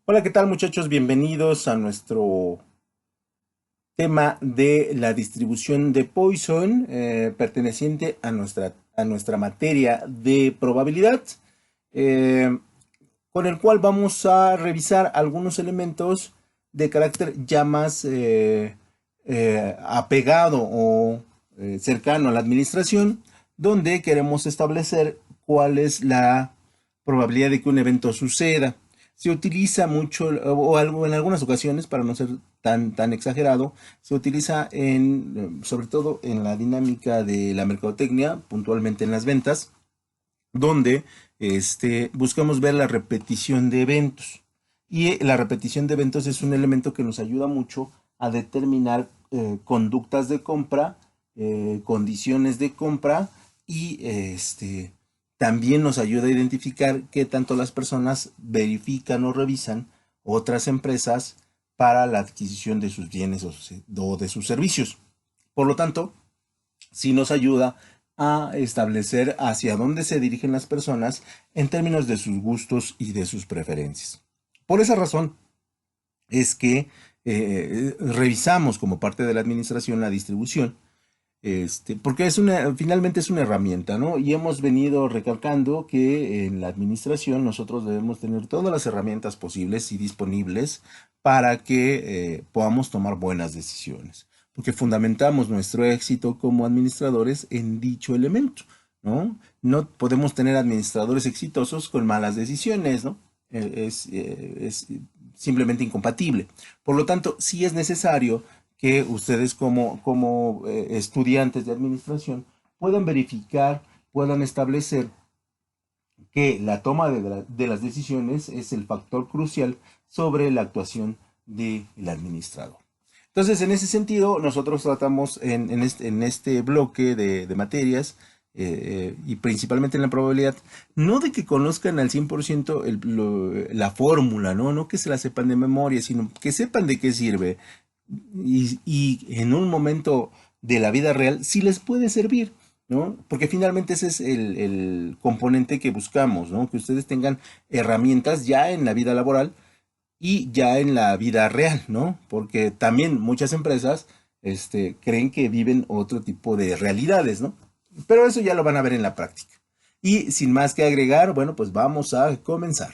Hola, ¿qué tal muchachos? Bienvenidos a nuestro tema de la distribución de Poisson, perteneciente a nuestra materia de probabilidad, eh, con el cual vamos a revisar algunos elementos de carácter ya más apegado o cercano a la administración, donde queremos establecer cuál es la probabilidad de que un evento suceda. Se utiliza mucho, o algo en algunas ocasiones, para no ser tan exagerado, se utiliza sobre todo en la dinámica de la mercadotecnia, puntualmente en las ventas, donde buscamos ver la repetición de eventos. Y la repetición de eventos es un elemento que nos ayuda mucho a determinar conductas de compra, condiciones de compra y también nos ayuda a identificar qué tanto las personas verifican o revisan otras empresas para la adquisición de sus bienes o de sus servicios. Por lo tanto, sí nos ayuda a establecer hacia dónde se dirigen las personas en términos de sus gustos y de sus preferencias. Por esa razón es que revisamos como parte de la administración la distribución, porque finalmente es una herramienta, ¿no? Y hemos venido recalcando que en la administración nosotros debemos tener todas las herramientas posibles y disponibles para que podamos tomar buenas decisiones, porque fundamentamos nuestro éxito como administradores en dicho elemento, ¿no? No podemos tener administradores exitosos con malas decisiones, ¿no? Es simplemente incompatible. Por lo tanto, sí es necesario que ustedes como estudiantes de administración puedan verificar, puedan establecer que la toma de las decisiones es el factor crucial sobre la actuación del administrador. Entonces, en ese sentido, nosotros tratamos en este bloque de materias y principalmente en la probabilidad, no de que conozcan al 100% la fórmula, ¿no? No que se la sepan de memoria, sino que sepan de qué sirve, y en un momento de la vida real sí les puede servir, ¿no? Porque finalmente ese es el componente que buscamos, ¿no? Que ustedes tengan herramientas ya en la vida laboral y ya en la vida real, ¿no? Porque también muchas empresas creen que viven otro tipo de realidades, ¿no? Pero eso ya lo van a ver en la práctica. Y sin más que agregar, bueno, pues vamos a comenzar.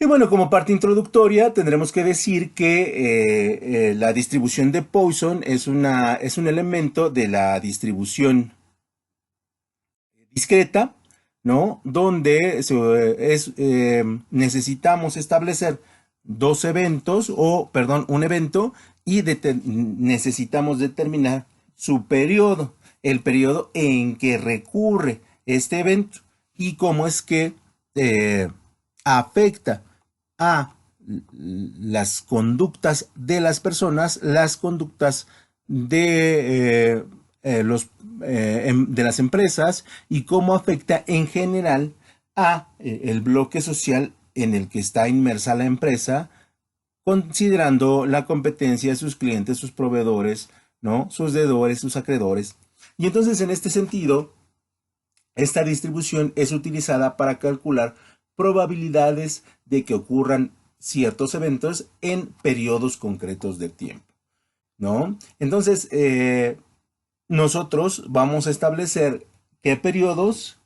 Y bueno, como parte introductoria, tendremos que decir que la distribución de Poisson es un elemento de la distribución discreta, ¿no? Donde necesitamos establecer dos eventos, o, perdón, un evento, y necesitamos determinar su periodo, el periodo en que recurre este evento y cómo es que eh, afecta a las conductas de las personas, las conductas de de las empresas, y cómo afecta en general a el bloque social en el que está inmersa la empresa, considerando la competencia de sus clientes, sus proveedores, ¿no? Sus deudores, sus acreedores. Y entonces, en este sentido, esta distribución es utilizada para calcular probabilidades de que ocurran ciertos eventos en periodos concretos de tiempo, ¿no? Entonces, nosotros vamos a establecer qué periodos,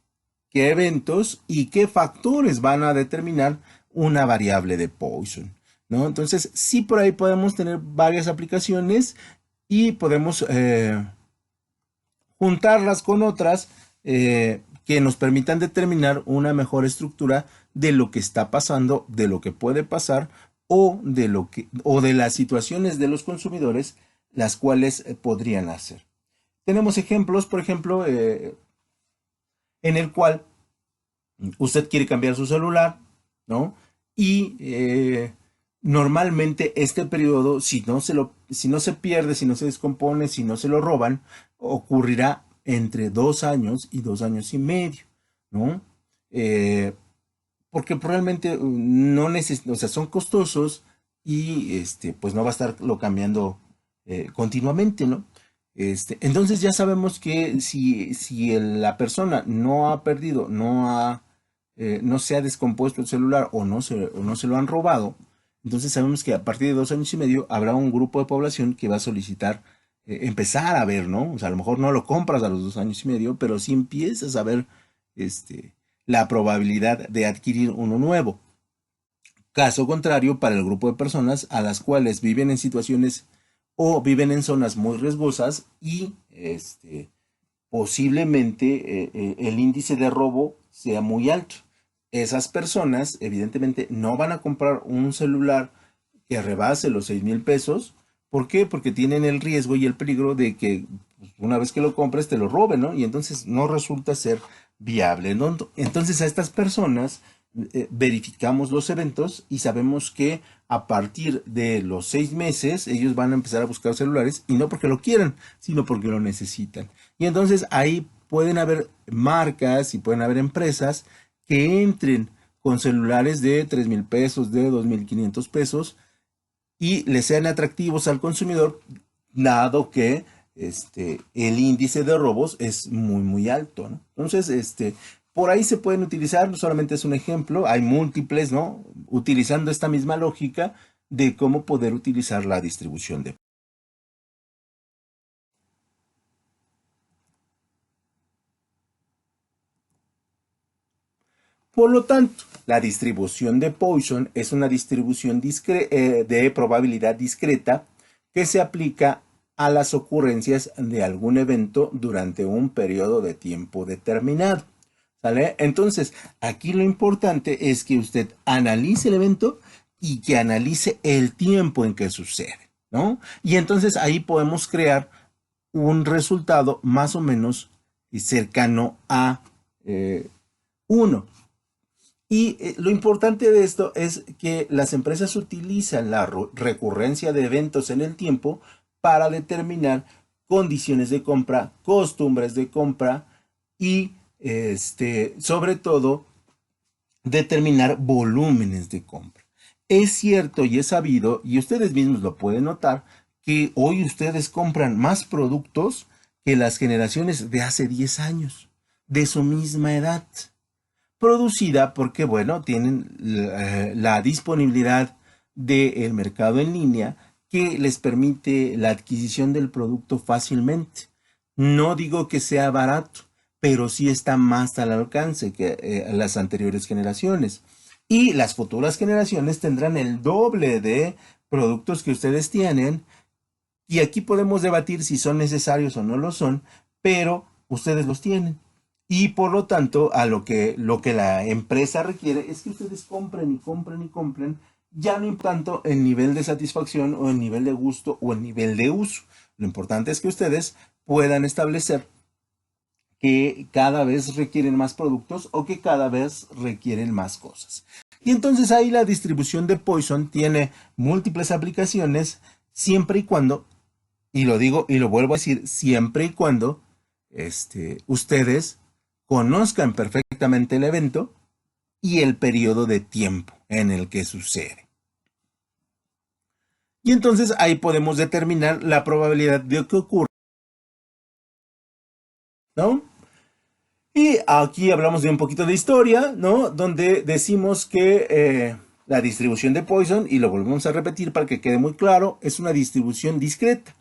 qué eventos y qué factores van a determinar una variable de Poisson, ¿no? Entonces, sí, por ahí podemos tener varias aplicaciones y podemos juntarlas con otras que nos permitan determinar una mejor estructura de lo que está pasando, de lo que puede pasar, o de las situaciones de los consumidores, las cuales podrían hacer. Tenemos ejemplos, por ejemplo, en el cual usted quiere cambiar su celular, ¿no? Y normalmente este periodo, si no se pierde, si no se descompone, si no se lo roban, ocurrirá entre 2 años y 2 años y medio, ¿no? Eh, Porque probablemente no necesitan, o sea, son costosos, y pues no va a estarlo cambiando continuamente, ¿no? Entonces ya sabemos que si la persona no ha perdido, no ha no se ha descompuesto el celular o no se lo han robado, entonces sabemos que a partir de 2 años y medio habrá un grupo de población que va a solicitar empezar a ver, ¿no? O sea, a lo mejor no lo compras a los 2 años y medio, pero sí empiezas a ver este, la probabilidad de adquirir uno nuevo. Caso contrario, para el grupo de personas a las cuales viven en situaciones o viven en zonas muy riesgosas y posiblemente el índice de robo sea muy alto. Esas personas evidentemente no van a comprar un celular que rebase los 6,000 pesos. ¿Por qué? Porque tienen el riesgo y el peligro de que pues, una vez que lo compres te lo roben, ¿no? Y entonces no resulta ser viable, ¿no? Entonces a estas personas verificamos los eventos y sabemos que a partir de los 6 meses ellos van a empezar a buscar celulares y no porque lo quieran, sino porque lo necesitan. Y entonces ahí pueden haber marcas y pueden haber empresas que entren con celulares de 3,000 pesos, de 2,500 pesos y les sean atractivos al consumidor, dado que el índice de robos es muy, muy alto, ¿no? Entonces, por ahí se pueden utilizar, no solamente es un ejemplo, hay múltiples, ¿no? Utilizando esta misma lógica de cómo poder utilizar la distribución de. Por lo tanto, la distribución de Poisson es una distribución de probabilidad discreta que se aplica a las ocurrencias de algún evento durante un periodo de tiempo determinado. ¿Sale? Entonces, aquí lo importante es que usted analice el evento y que analice el tiempo en que sucede, ¿no? Y entonces ahí podemos crear un resultado más o menos cercano a 1. Y lo importante de esto es que las empresas utilizan la recurrencia de eventos en el tiempo para determinar condiciones de compra, costumbres de compra y sobre todo determinar volúmenes de compra. Es cierto y es sabido, y ustedes mismos lo pueden notar, que hoy ustedes compran más productos que las generaciones de hace 10 años, de su misma edad, producida porque, bueno, tienen la disponibilidad del mercado en línea que les permite la adquisición del producto fácilmente. No digo que sea barato, pero sí está más al alcance que las anteriores generaciones. Y las futuras generaciones tendrán el doble de productos que ustedes tienen. Y aquí podemos debatir si son necesarios o no lo son, pero ustedes los tienen. Y por lo tanto, a lo que la empresa requiere es que ustedes compren y compren y compren, ya no tanto el nivel de satisfacción o el nivel de gusto o el nivel de uso. Lo importante es que ustedes puedan establecer que cada vez requieren más productos o que cada vez requieren más cosas. Y entonces ahí la distribución de Poisson tiene múltiples aplicaciones siempre y cuando, y lo digo y lo vuelvo a decir, siempre y cuando ustedes conozcan perfectamente el evento y el periodo de tiempo en el que sucede. Y entonces ahí podemos determinar la probabilidad de que ocurra, ¿no? Y aquí hablamos de un poquito de historia, ¿no? Donde decimos que la distribución de Poisson, y lo volvemos a repetir para que quede muy claro, es una distribución discreta,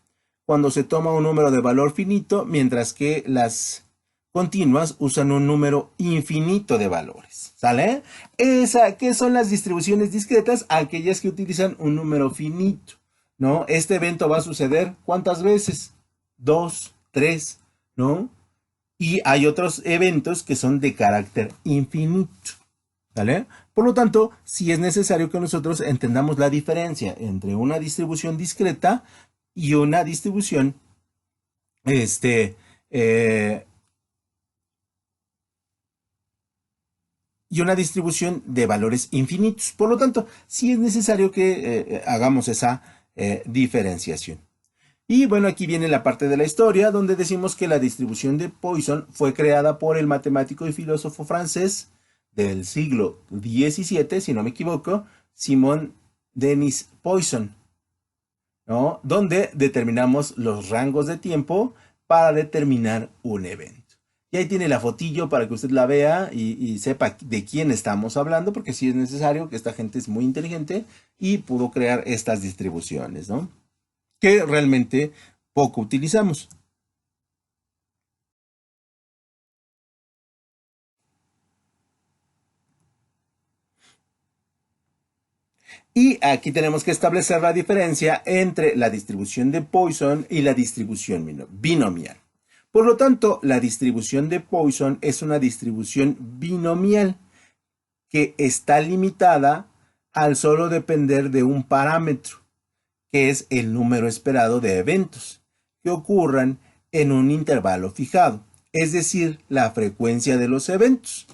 cuando se toma un número de valor finito, mientras que las continuas usan un número infinito de valores, ¿sale? ¿Qué son las distribuciones discretas? Aquellas que utilizan un número finito, ¿no? Este evento va a suceder, ¿cuántas veces? Dos, tres, ¿no? Y hay otros eventos que son de carácter infinito, ¿vale? Por lo tanto, sí es necesario que nosotros entendamos la diferencia entre una distribución discreta y una distribución, este, eh, y una distribución de valores infinitos. Por lo tanto, sí es necesario que hagamos esa diferenciación. Y bueno, aquí viene la parte de la historia donde decimos que la distribución de Poisson fue creada por el matemático y filósofo francés del siglo XVII, si no me equivoco, Simon Denis Poisson, ¿no? Donde determinamos los rangos de tiempo para determinar un evento. Y ahí tiene la fotillo para que usted la vea y sepa de quién estamos hablando, porque sí es necesario que esta gente es muy inteligente y pudo crear estas distribuciones, ¿no? Que realmente poco utilizamos. Y aquí tenemos que establecer la diferencia entre la distribución de Poisson y la distribución binomial. Por lo tanto, la distribución de Poisson es una distribución binomial que está limitada al solo depender de un parámetro, que es el número esperado de eventos que ocurran en un intervalo fijado, es decir, la frecuencia de los eventos.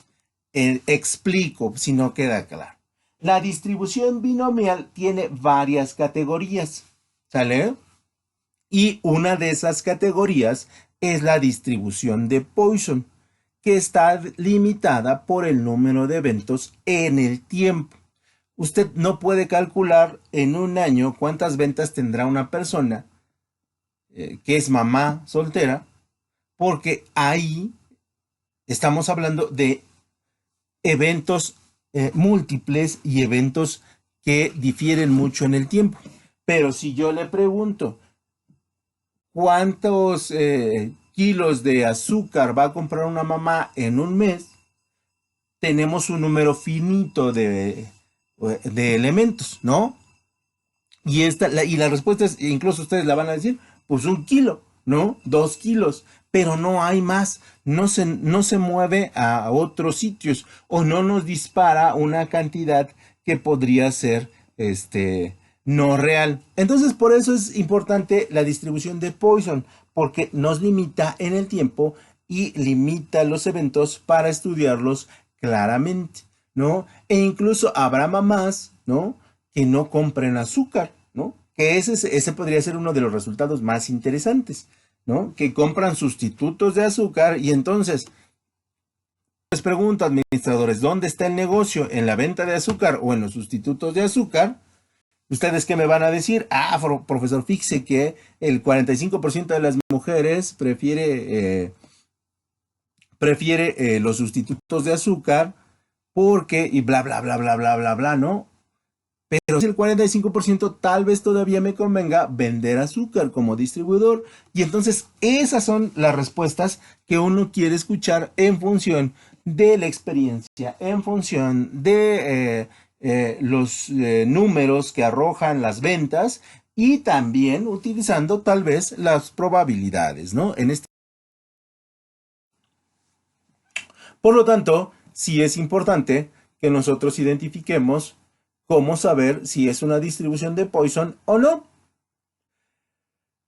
Explico si no queda claro. La distribución binomial tiene varias categorías, ¿sale? Y una de esas categorías es la distribución de Poisson, que está limitada por el número de eventos en el tiempo. Usted no puede calcular en un año cuántas ventas tendrá una persona que es mamá soltera, porque ahí estamos hablando de eventos múltiples y eventos que difieren mucho en el tiempo. Pero si yo le pregunto, ¿cuántos kilos de azúcar va a comprar una mamá en un mes? Tenemos un número finito de elementos, ¿no? Y la respuesta es, incluso ustedes la van a decir, pues 1 kilo, ¿no? 2 kilos, pero no hay más, no se mueve a otros sitios o no nos dispara una cantidad que podría ser, no real. Entonces, por eso es importante la distribución de Poisson, porque nos limita en el tiempo y limita los eventos para estudiarlos claramente, ¿no? E incluso habrá mamás, ¿no? Que no compren azúcar, ¿no? Que ese podría ser uno de los resultados más interesantes, ¿no? Que compran sustitutos de azúcar y entonces les pregunto, administradores, ¿dónde está el negocio? ¿En la venta de azúcar o en los sustitutos de azúcar? ¿Ustedes qué me van a decir? Ah, profesor, fíjese que el 45% de las mujeres prefiere los sustitutos de azúcar porque, y bla, bla, bla, bla, bla, bla, bla, ¿no? Pero si el 45% tal vez todavía me convenga vender azúcar como distribuidor. Y entonces esas son las respuestas que uno quiere escuchar en función de la experiencia, en función de los números que arrojan las ventas y también utilizando tal vez las probabilidades, ¿no? Por lo tanto, sí es importante que nosotros identifiquemos cómo saber si es una distribución de Poisson o no.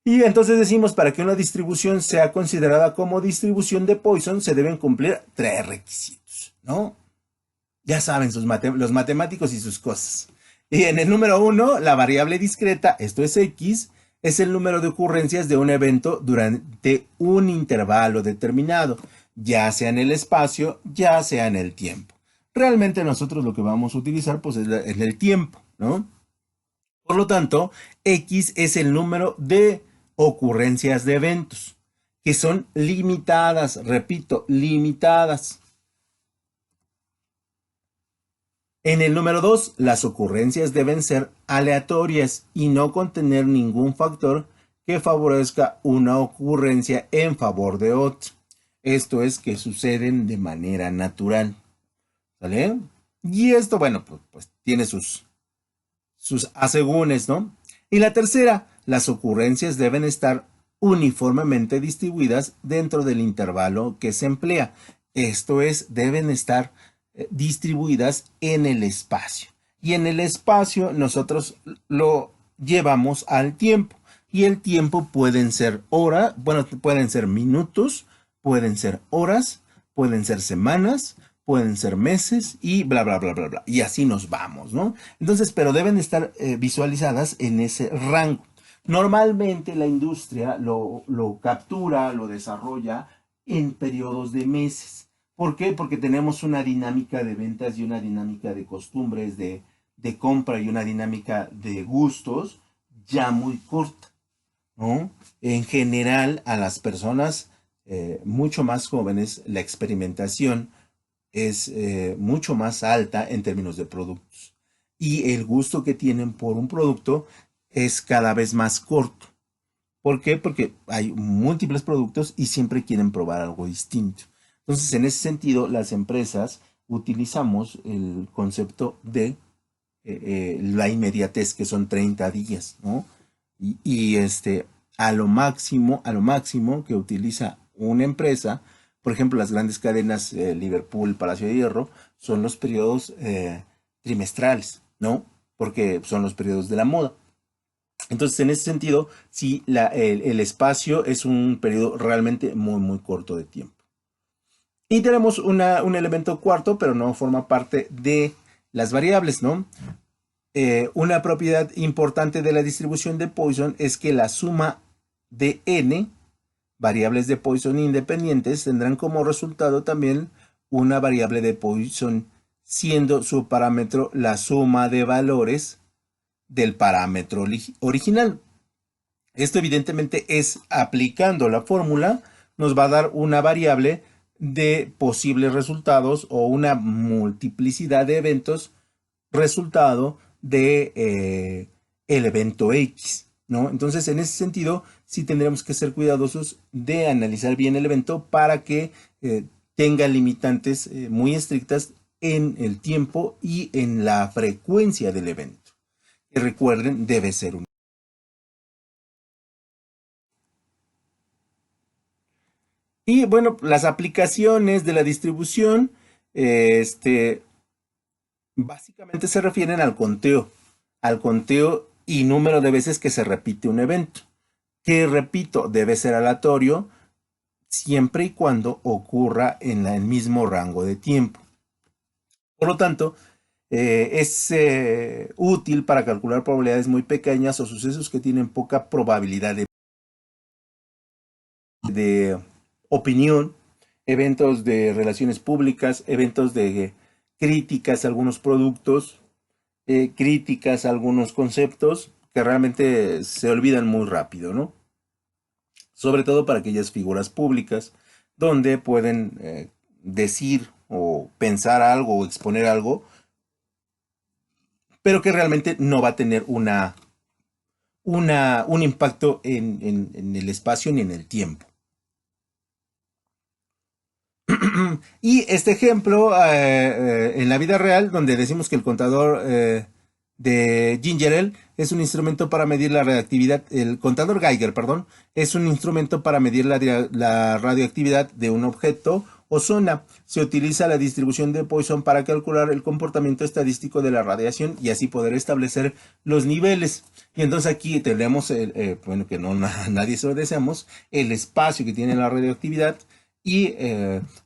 Y entonces decimos, para que una distribución sea considerada como distribución de Poisson, se deben cumplir 3 requisitos, ¿no? Ya saben los matemáticos y sus cosas. Y en el número 1, la variable discreta, esto es X, es el número de ocurrencias de un evento durante un intervalo determinado, ya sea en el espacio, ya sea en el tiempo. Realmente nosotros lo que vamos a utilizar pues, es el tiempo, ¿no? Por lo tanto, X es el número de ocurrencias de eventos, que son limitadas, repito, limitadas. En el número 2, las ocurrencias deben ser aleatorias y no contener ningún factor que favorezca una ocurrencia en favor de otra. Esto es que suceden de manera natural. ¿Vale? Y esto, bueno, pues tiene sus asegúnes, ¿no? Y la tercera, las ocurrencias deben estar uniformemente distribuidas dentro del intervalo que se emplea. Esto es, deben estar distribuidas en el espacio. Y en el espacio nosotros lo llevamos al tiempo. Y el tiempo pueden ser horas, bueno, pueden ser minutos, pueden ser horas, pueden ser semanas, pueden ser meses y bla, bla, bla, bla, bla. Y así nos vamos, ¿no? Entonces, pero deben estar visualizadas en ese rango. Normalmente la industria lo captura, lo desarrolla en periodos de meses. ¿Por qué? Porque tenemos una dinámica de ventas y una dinámica de costumbres de compra y una dinámica de gustos ya muy corta, ¿no? En general, a las personas mucho más jóvenes, la experimentación es mucho más alta en términos de productos. Y el gusto que tienen por un producto es cada vez más corto. ¿Por qué? Porque hay múltiples productos y siempre quieren probar algo distinto. Entonces, en ese sentido, las empresas utilizamos el concepto de la inmediatez, que son 30 días, ¿no? Y a lo máximo que utiliza una empresa, por ejemplo, las grandes cadenas Liverpool, Palacio de Hierro, son los periodos trimestrales, ¿no? Porque son los periodos de la moda. Entonces, en ese sentido, sí, el espacio es un periodo realmente muy, muy corto de tiempo. Y tenemos un elemento cuarto, pero no forma parte de las variables, ¿no? Una propiedad importante de la distribución de Poisson es que la suma de n variables de Poisson independientes tendrán como resultado también una variable de Poisson, siendo su parámetro la suma de valores del parámetro original. Esto evidentemente es aplicando la fórmula, nos va a dar una variable de posibles resultados o una multiplicidad de eventos resultado de el evento X, ¿no? Entonces, en ese sentido, sí tendremos que ser cuidadosos de analizar bien el evento para que tenga limitantes muy estrictas en el tiempo y en la frecuencia del evento. Y recuerden, debe ser un... Y bueno, las aplicaciones de la distribución, básicamente se refieren al conteo y número de veces que se repite un evento, que repito, debe ser aleatorio siempre y cuando ocurra en el mismo rango de tiempo. Por lo tanto, es útil para calcular probabilidades muy pequeñas o sucesos que tienen poca probabilidad de opinión, eventos de relaciones públicas, eventos de críticas a algunos productos, críticas a algunos conceptos que realmente se olvidan muy rápido, ¿no? Sobre todo para aquellas figuras públicas donde pueden decir o pensar algo o exponer algo, pero que realmente no va a tener un impacto en el espacio ni en el tiempo. Y este ejemplo en la vida real, donde decimos que el contador de Ginger Ale es un instrumento para medir la radioactividad, el contador Geiger, perdón, es un instrumento para medir la radioactividad de un objeto o zona. Se utiliza la distribución de Poisson para calcular el comportamiento estadístico de la radiación y así poder establecer los niveles. Y entonces aquí tenemos, bueno, que no nadie se lo deseamos, el espacio que tiene la radioactividad. Y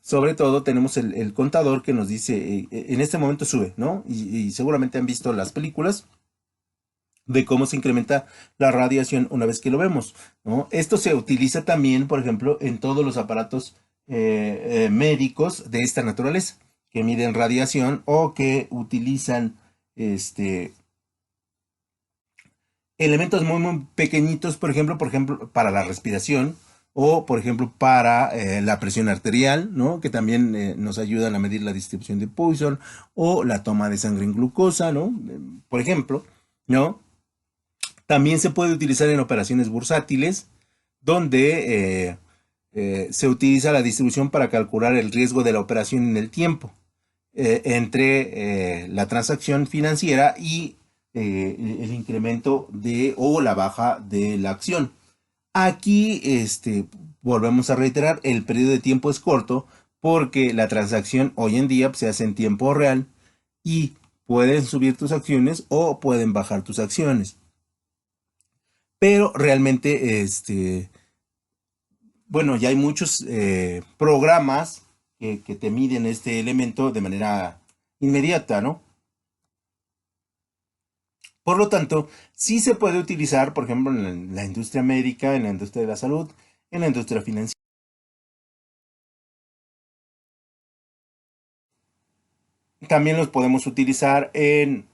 sobre todo tenemos el contador que nos dice, en este momento sube, ¿no? Y seguramente han visto las películas de cómo se incrementa la radiación una vez que lo vemos, ¿no? Esto se utiliza también, por ejemplo, en todos los aparatos médicos de esta naturaleza, que miden radiación o que utilizan elementos muy, muy pequeñitos, por ejemplo, para la respiración o, por ejemplo, para la presión arterial, ¿no? Que también nos ayudan a medir la distribución de Poisson o la toma de sangre en glucosa, ¿no? Por ejemplo, ¿no? También se puede utilizar en operaciones bursátiles, donde se utiliza la distribución para calcular el riesgo de la operación en el tiempo entre la transacción financiera y el incremento de o la baja de la acción. Aquí volvemos a reiterar, el periodo de tiempo es corto porque la transacción hoy en día se hace en tiempo real y pueden subir tus acciones o pueden bajar tus acciones. Pero realmente, bueno, ya hay muchos programas que te miden este elemento de manera inmediata, ¿no? Por lo tanto, sí se puede utilizar, por ejemplo, en la industria médica, en la industria de la salud, en la industria financiera. También los podemos utilizar en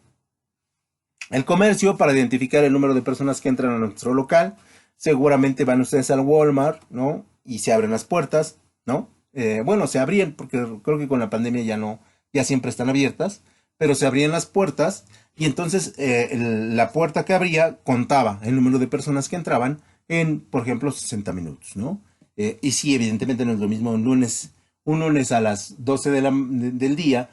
el comercio para identificar el número de personas que entran a nuestro local. Seguramente van ustedes al Walmart, ¿no? y se abren las puertas, ¿no? Bueno, se abrían porque creo que con la pandemia ya no, ya siempre están abiertas, pero se abrían las puertas y entonces la puerta que abría contaba el número de personas que entraban en, por ejemplo, 60 minutos, ¿no? Y sí, evidentemente no es lo mismo un lunes a las 12 del día,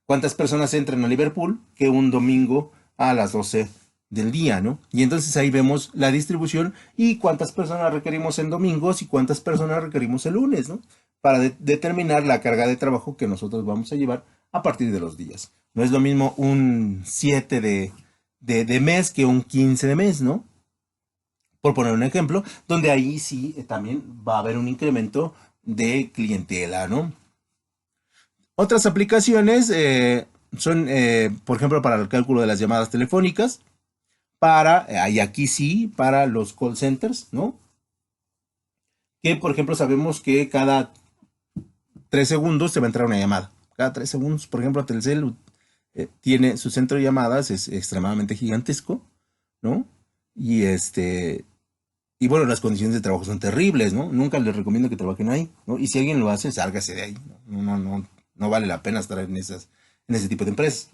cuántas personas entran a Liverpool que un domingo a las 12 del día, ¿no? Y entonces ahí vemos la distribución y cuántas personas requerimos en domingos y cuántas personas requerimos el lunes, ¿no? Para determinar la carga de trabajo que nosotros vamos a llevar a partir de los días. No es lo mismo un 7 de mes que un 15 de mes, ¿no? Por poner un ejemplo, donde ahí sí también va a haber un incremento de clientela, ¿no? Otras aplicaciones son, por ejemplo, para el cálculo de las llamadas telefónicas, y aquí sí, para los call centers, ¿no? Que, por ejemplo, sabemos que cada 3 segundos te va a entrar una llamada. Cada 3 segundos, por ejemplo, Telcel tiene su centro de llamadas, es extremadamente gigantesco, ¿no? Y y bueno, las condiciones de trabajo son terribles, ¿no? Nunca les recomiendo que trabajen ahí, ¿no? Y si alguien lo hace, sálgase de ahí. No vale la pena estar en ese tipo de empresas.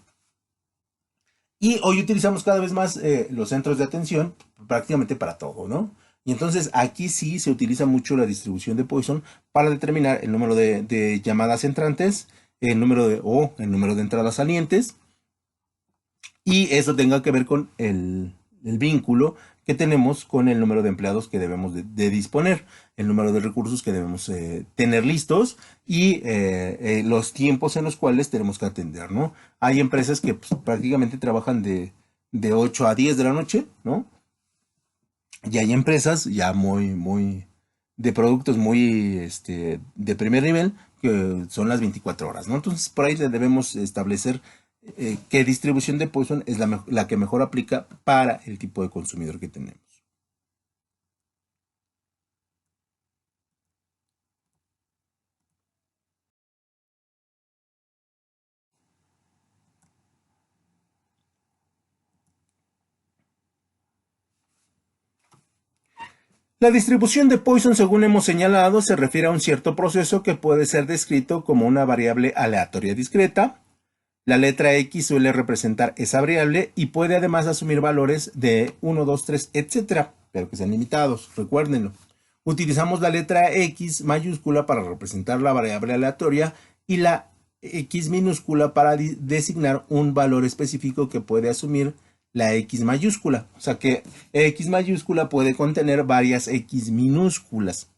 Y hoy utilizamos cada vez más los centros de atención prácticamente para todo, ¿no? Y entonces aquí sí se utiliza mucho la distribución de Poisson para determinar el número de llamadas entrantes, el número de entradas salientes, y eso tenga que ver con el vínculo que tenemos con el número de empleados que debemos de disponer, el número de recursos que debemos tener listos y los tiempos en los cuales tenemos que atender, ¿no? Hay empresas que pues, prácticamente trabajan de 8 a 10 de la noche, ¿no? Y hay empresas ya de productos muy, de primer nivel, que son las 24 horas, ¿no? Entonces, por ahí debemos establecer qué distribución de Poisson es la que mejor aplica para el tipo de consumidor que tenemos. La distribución de Poisson, según hemos señalado, se refiere a un cierto proceso que puede ser descrito como una variable aleatoria discreta. La letra X suele representar esa variable y puede además asumir valores de 1, 2, 3, etcétera, pero que sean limitados, recuérdenlo. Utilizamos la letra X mayúscula para representar la variable aleatoria y la X minúscula para designar un valor específico que puede asumir la X mayúscula. O sea que X mayúscula puede contener varias X minúsculas.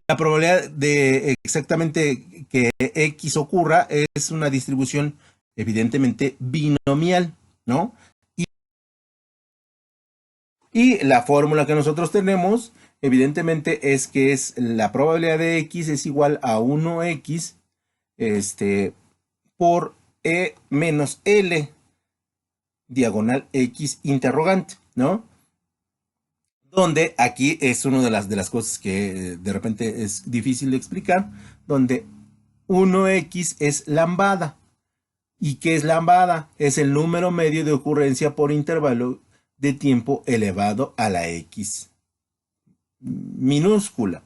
La probabilidad de exactamente que X ocurra es una distribución evidentemente binomial, ¿no? Y la fórmula que nosotros tenemos, evidentemente, es que es la probabilidad de X es igual a 1X por E menos L diagonal X interrogante, ¿no? Donde aquí es una de las cosas que de repente es difícil de explicar, donde 1X es lambda. ¿Y qué es lambda? Es el número medio de ocurrencia por intervalo de tiempo elevado a la X minúscula.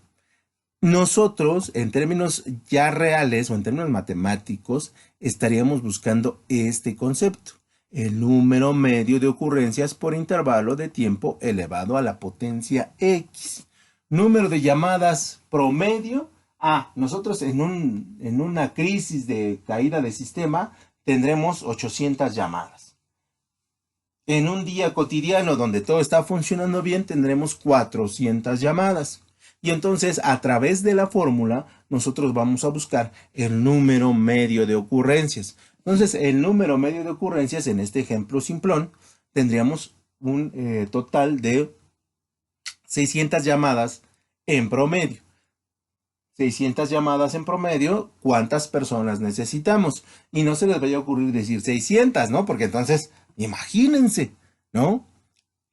Nosotros, en términos ya reales o en términos matemáticos, estaríamos buscando este concepto, el número medio de ocurrencias por intervalo de tiempo elevado a la potencia X. Número de llamadas promedio. Nosotros en una crisis de caída de sistema tendremos 800 llamadas. En un día cotidiano donde todo está funcionando bien, tendremos 400 llamadas. Y entonces, a través de la fórmula, nosotros vamos a buscar el número medio de ocurrencias. Entonces, el número medio de ocurrencias, en este ejemplo simplón, tendríamos un total de 600 llamadas en promedio. 600 llamadas en promedio, ¿cuántas personas necesitamos? Y no se les vaya a ocurrir decir 600, ¿no? Porque entonces, imagínense, ¿no?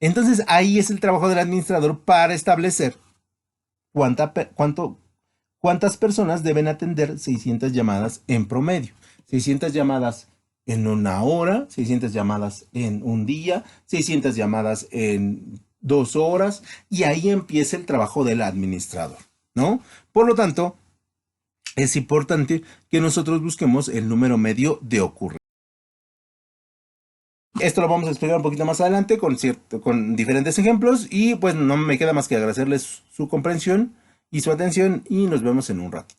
Entonces, ahí es el trabajo del administrador para establecer cuántas personas deben atender 600 llamadas en promedio. 600 llamadas en una hora, 600 llamadas en un día, 600 llamadas en 2 horas, y ahí empieza el trabajo del administrador, ¿no? Por lo tanto, es importante que nosotros busquemos el número medio de ocurrencia. Esto lo vamos a explicar un poquito más adelante con diferentes ejemplos, y pues no me queda más que agradecerles su comprensión y su atención, y nos vemos en un rato.